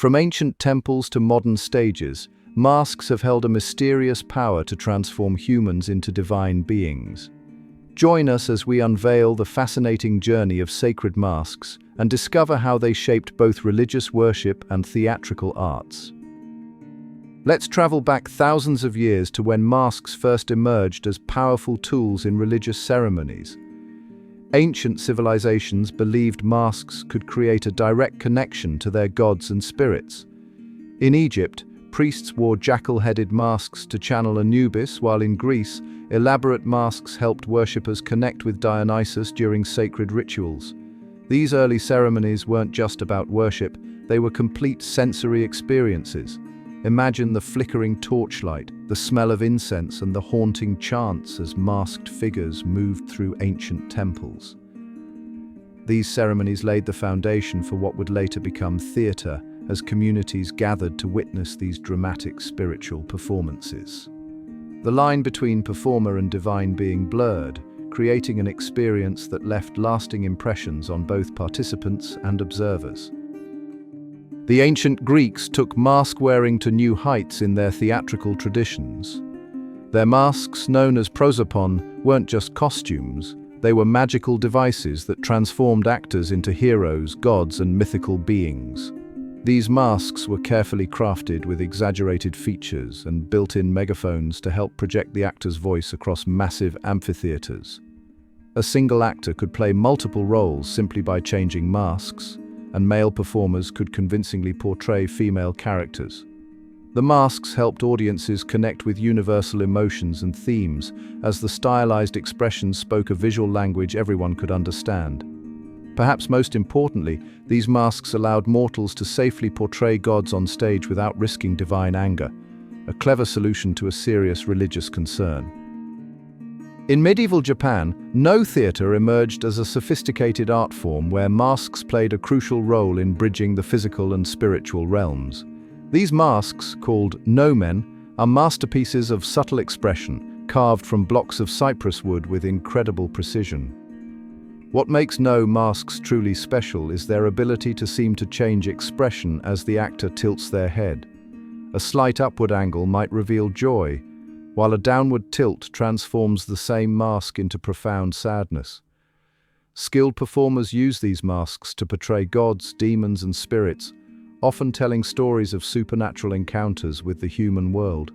From ancient temples to modern stages, masks have held a mysterious power to transform humans into divine beings. Join us as we unveil the fascinating journey of sacred masks and discover how they shaped both religious worship and theatrical arts. Let's travel back thousands of years to when masks first emerged as powerful tools in religious ceremonies. Ancient civilizations believed masks could create a direct connection to their gods and spirits. In Egypt, priests wore jackal-headed masks to channel Anubis, while in Greece, elaborate masks helped worshippers connect with Dionysus during sacred rituals. These early ceremonies weren't just about worship, they were complete sensory experiences. Imagine the flickering torchlight, the smell of incense, and the haunting chants as masked figures moved through ancient temples. These ceremonies laid the foundation for what would later become theatre, as communities gathered to witness these dramatic spiritual performances. The line between performer and divine being blurred, creating an experience that left lasting impressions on both participants and observers. The ancient Greeks took mask-wearing to new heights in their theatrical traditions. Their masks, known as prosopon, weren't just costumes, they were magical devices that transformed actors into heroes, gods, and mythical beings. These masks were carefully crafted with exaggerated features and built-in megaphones to help project the actor's voice across massive amphitheaters. A single actor could play multiple roles simply by changing masks, and male performers could convincingly portray female characters. The masks helped audiences connect with universal emotions and themes, as the stylized expressions spoke a visual language everyone could understand. Perhaps most importantly, these masks allowed mortals to safely portray gods on stage without risking divine anger, a clever solution to a serious religious concern. In medieval Japan, no theatre emerged as a sophisticated art form where masks played a crucial role in bridging the physical and spiritual realms. These masks, called no-men, are masterpieces of subtle expression, carved from blocks of cypress wood with incredible precision. What makes no masks truly special is their ability to seem to change expression as the actor tilts their head. A slight upward angle might reveal joy, while a downward tilt transforms the same mask into profound sadness. Skilled performers use these masks to portray gods, demons, and spirits, often telling stories of supernatural encounters with the human world.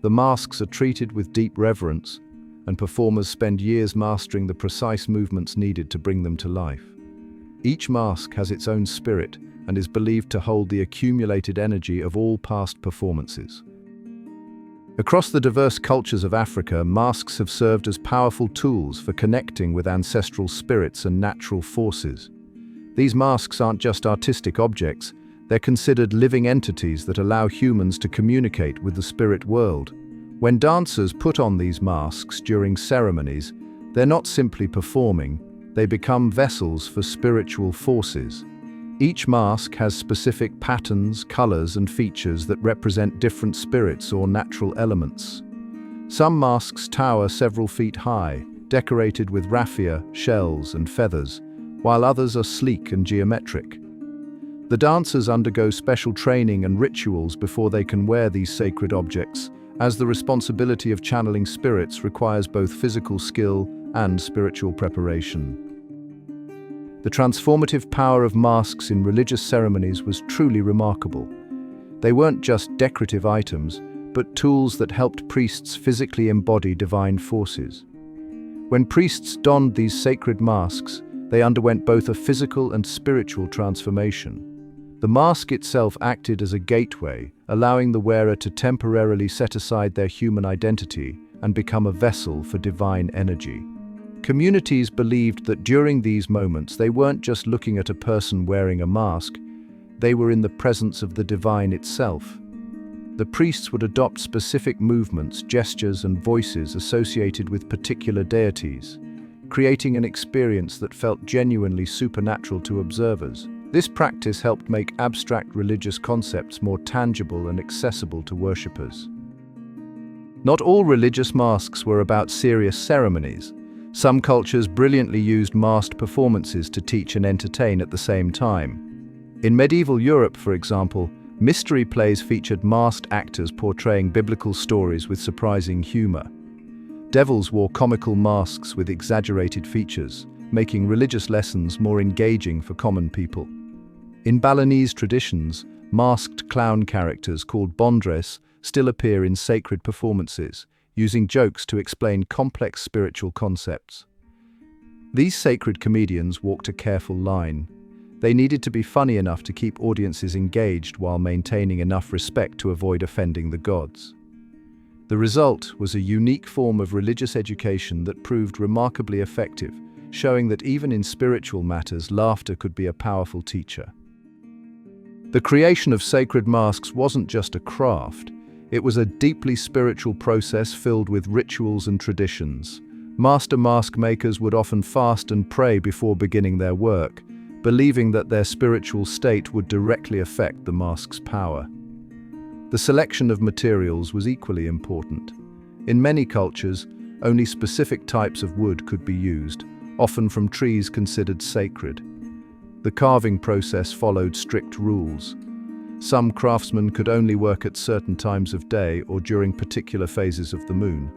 The masks are treated with deep reverence, and performers spend years mastering the precise movements needed to bring them to life. Each mask has its own spirit and is believed to hold the accumulated energy of all past performances. Across the diverse cultures of Africa, masks have served as powerful tools for connecting with ancestral spirits and natural forces. These masks aren't just artistic objects, they're considered living entities that allow humans to communicate with the spirit world. When dancers put on these masks during ceremonies, they're not simply performing, they become vessels for spiritual forces. Each mask has specific patterns, colors, and features that represent different spirits or natural elements. Some masks tower several feet high, decorated with raffia, shells, and feathers, while others are sleek and geometric. The dancers undergo special training and rituals before they can wear these sacred objects, as the responsibility of channeling spirits requires both physical skill and spiritual preparation. The transformative power of masks in religious ceremonies was truly remarkable. They weren't just decorative items, but tools that helped priests physically embody divine forces. When priests donned these sacred masks, they underwent both a physical and spiritual transformation. The mask itself acted as a gateway, allowing the wearer to temporarily set aside their human identity and become a vessel for divine energy. Communities believed that during these moments they weren't just looking at a person wearing a mask, they were in the presence of the divine itself. The priests would adopt specific movements, gestures, and voices associated with particular deities, creating an experience that felt genuinely supernatural to observers. This practice helped make abstract religious concepts more tangible and accessible to worshippers. Not all religious masks were about serious ceremonies. Some cultures brilliantly used masked performances to teach and entertain at the same time. In medieval Europe, for example, mystery plays featured masked actors portraying biblical stories with surprising humor. Devils wore comical masks with exaggerated features, making religious lessons more engaging for common people. In Balinese traditions, masked clown characters called bondres still appear in sacred performances, using jokes to explain complex spiritual concepts. These sacred comedians walked a careful line. They needed to be funny enough to keep audiences engaged while maintaining enough respect to avoid offending the gods. The result was a unique form of religious education that proved remarkably effective, showing that even in spiritual matters, laughter could be a powerful teacher. The creation of sacred masks wasn't just a craft, it was a deeply spiritual process filled with rituals and traditions. Master mask makers would often fast and pray before beginning their work, believing that their spiritual state would directly affect the mask's power. The selection of materials was equally important. In many cultures, only specific types of wood could be used, often from trees considered sacred. The carving process followed strict rules. Some craftsmen could only work at certain times of day or during particular phases of the moon.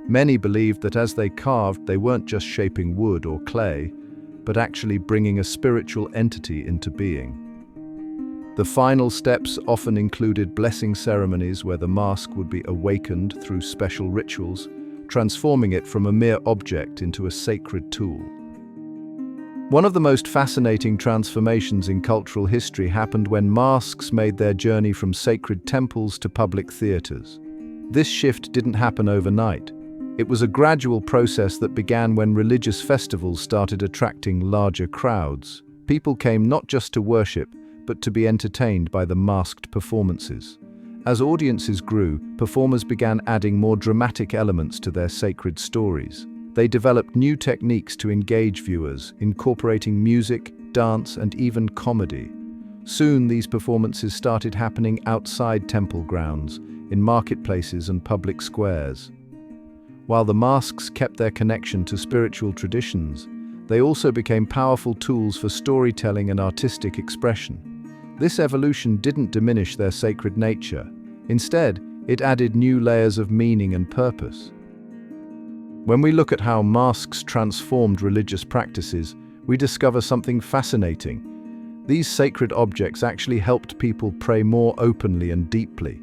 Many believed that as they carved, they weren't just shaping wood or clay, but actually bringing a spiritual entity into being. The final steps often included blessing ceremonies where the mask would be awakened through special rituals, transforming it from a mere object into a sacred tool. One of the most fascinating transformations in cultural history happened when masks made their journey from sacred temples to public theaters. This shift didn't happen overnight. It was a gradual process that began when religious festivals started attracting larger crowds. People came not just to worship, but to be entertained by the masked performances. As audiences grew, performers began adding more dramatic elements to their sacred stories. They developed new techniques to engage viewers, incorporating music, dance, and even comedy. Soon, these performances started happening outside temple grounds, in marketplaces and public squares. While the masks kept their connection to spiritual traditions, they also became powerful tools for storytelling and artistic expression. This evolution didn't diminish their sacred nature. Instead, it added new layers of meaning and purpose. When we look at how masks transformed religious practices, we discover something fascinating. These sacred objects actually helped people pray more openly and deeply.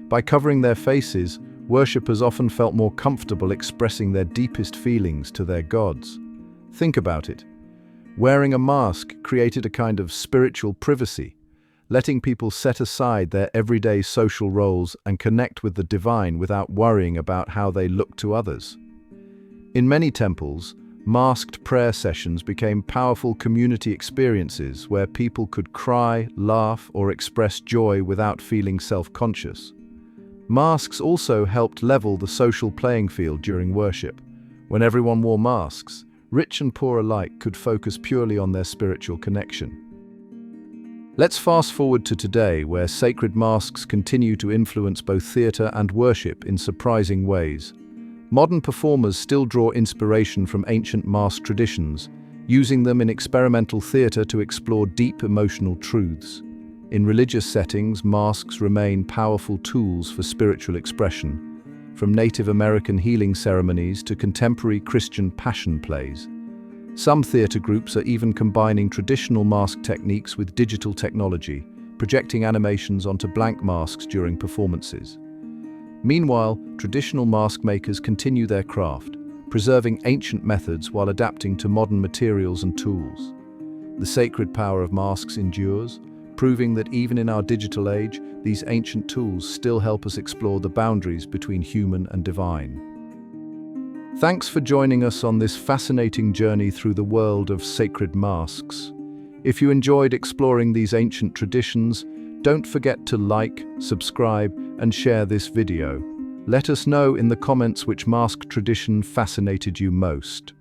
By covering their faces, worshippers often felt more comfortable expressing their deepest feelings to their gods. Think about it. Wearing a mask created a kind of spiritual privacy, letting people set aside their everyday social roles and connect with the divine without worrying about how they look to others. In many temples, masked prayer sessions became powerful community experiences where people could cry, laugh, or express joy without feeling self-conscious. Masks also helped level the social playing field during worship. When everyone wore masks, rich and poor alike could focus purely on their spiritual connection. Let's fast forward to today, where sacred masks continue to influence both theatre and worship in surprising ways. Modern performers still draw inspiration from ancient mask traditions, using them in experimental theatre to explore deep emotional truths. In religious settings, masks remain powerful tools for spiritual expression, from Native American healing ceremonies to contemporary Christian passion plays. Some theatre groups are even combining traditional mask techniques with digital technology, projecting animations onto blank masks during performances. Meanwhile, traditional mask makers continue their craft, preserving ancient methods while adapting to modern materials and tools. The sacred power of masks endures, proving that even in our digital age, these ancient tools still help us explore the boundaries between human and divine. Thanks for joining us on this fascinating journey through the world of sacred masks. If you enjoyed exploring these ancient traditions, don't forget to like, subscribe, and share this video. Let us know in the comments which mask tradition fascinated you most.